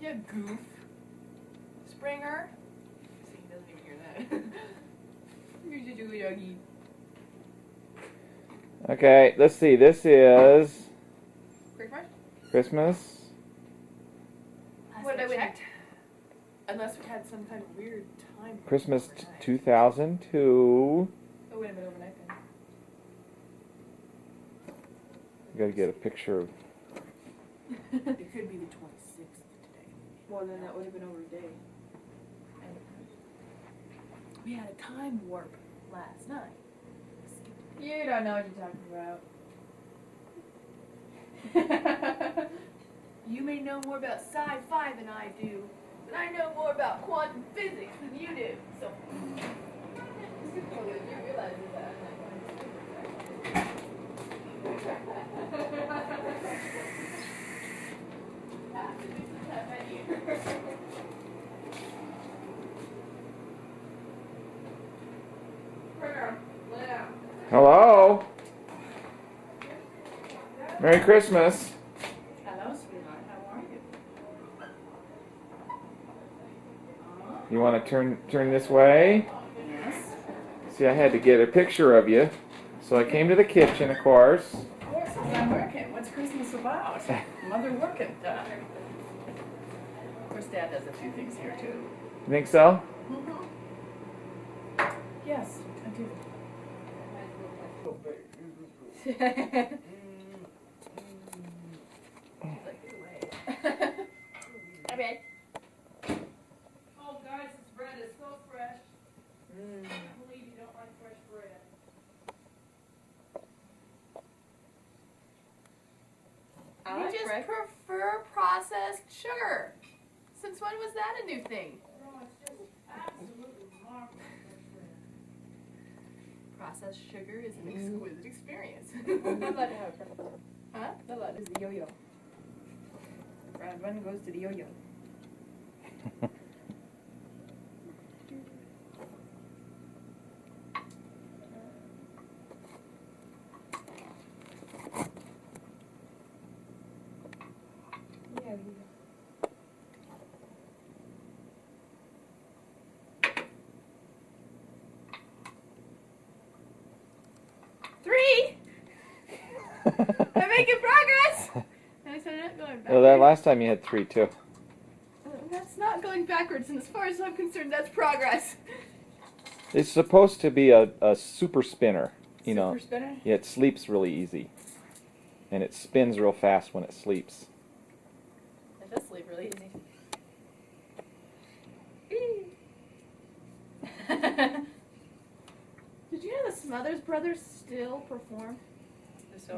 Yeah, goof. Springer. See, he doesn't even hear that. Here's your Julie Yogi. Okay, let's see. This is Christmas? Christmas. What did I checked? Unless we had some kind of weird time. Christmas overnight. 2002. Oh, wait a minute, overnight then. You gotta get a picture of. It could be the 26th today. Well, then that would have been over a day. We had a time warp last night. You don't know what you're talking about. You may know more about sci-fi than I do, but I know more about quantum physics than you do. So. You realize that. Hello. Merry Christmas. Hello, sweetheart. How are you? You want to turn this way? Yes. See, I had to get a picture of you, so I came to the kitchen, of course. Of course, I'm working. What's Christmas about? Mother working. Of course, Dad does a few things here too. You think so? Mm-hmm. Yes, I do. Okay. Oh, guys, this bread is so fresh. I can't believe you don't like fresh bread. We just prefer processed sugar. Since when was that a new thing? No, it's just absolutely marvelous fresh bread. Processed sugar is an exquisite experience. I'm not allowed to have fresh bread. Huh? Not allowed. It's the yo-yo. Round one goes to the yo-yo. Yeah, Three! I'm making progress! And I said, I'm not going backwards. Well, that last time you had 3 too. That's not going backwards, and as far as I'm concerned, that's progress. It's supposed to be a super spinner. You know. Super spinner? Yeah, it sleeps really easy, and it spins real fast when it sleeps. It does sleep really easy. Did you know the Smothers Brothers still perform?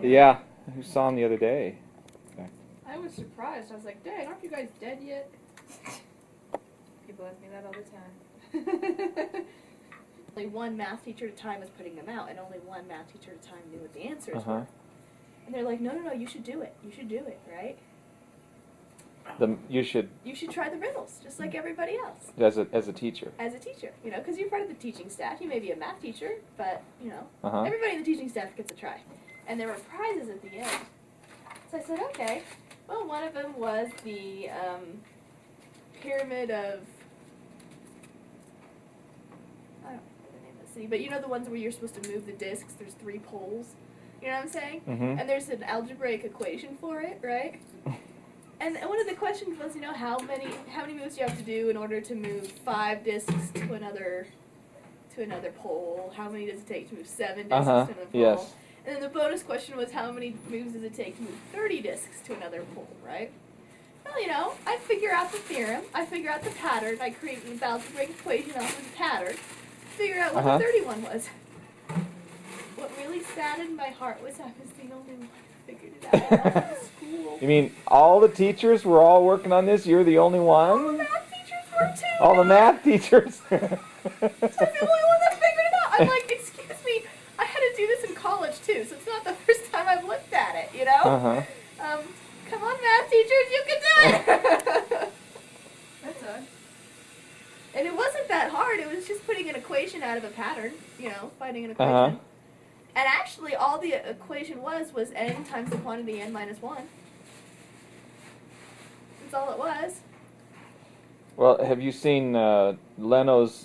Yeah, I saw him the other day. I was surprised. I was like, dang, aren't you guys dead yet? People ask me that all the time. Only one math teacher at a time was putting them out, and only one math teacher at a time knew what the answers were. And they're like, no, you should do it. You should do it, right? You should, You should try the riddles, just like everybody else. as a teacher. As a teacher, you know, because you're part of the teaching staff. You may be a math teacher, but, you know, Uh-huh. everybody in the teaching staff gets a try. And there were prizes at the end. So I said, okay. Well, one of them was the pyramid of, I don't know the name of the city, but you know the ones where you're supposed to move the discs? There's 3 poles. You know what I'm saying? Mm-hmm. And there's an algebraic equation for it, right? And one of the questions was, you know, how many moves do you have to do in order to move 5 discs to another pole? How many does it take to move 7 discs to another pole? Yes. And then the bonus question was, how many moves does it take to move 30 discs to another pole, right? Well, you know, I figure out the theorem, I figure out the pattern, I create an algebraic equation off of the pattern, figure out what the 31 was. What really saddened my heart was I was the only one who figured it out in all of school. You mean all the teachers were all working on this? You're the only All the one? math teachers were too! All the math teachers? I'm the only one that figured it out! I'm like, excuse me, I had to do this in college too, so it's not the first time I've looked at it, you know? Uh-huh. Come on, math teachers, you can do it! That's odd. And it wasn't that hard, it was just putting an equation out of a pattern, you know, finding an equation. Uh-huh. And actually, all the equation was n times the quantity n minus 1. That's all it was. Well, have you seen Leno's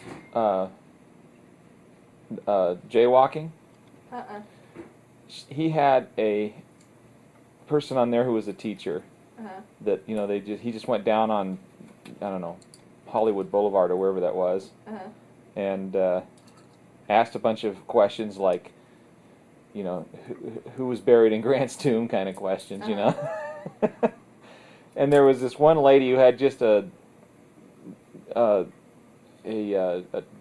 jaywalking? Uh-uh. He had a person on there who was a teacher Uh-huh. that he just went down on, I don't know, Hollywood Boulevard or wherever that was, Uh-huh. and asked a bunch of questions like, who was buried in Grant's tomb kind of questions, And there was this one lady who had just a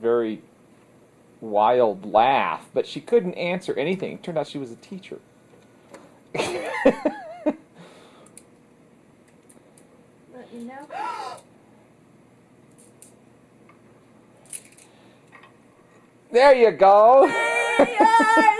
very wild laugh, but she couldn't answer anything. It turned out she was a teacher. Let you know. There you go. There you are.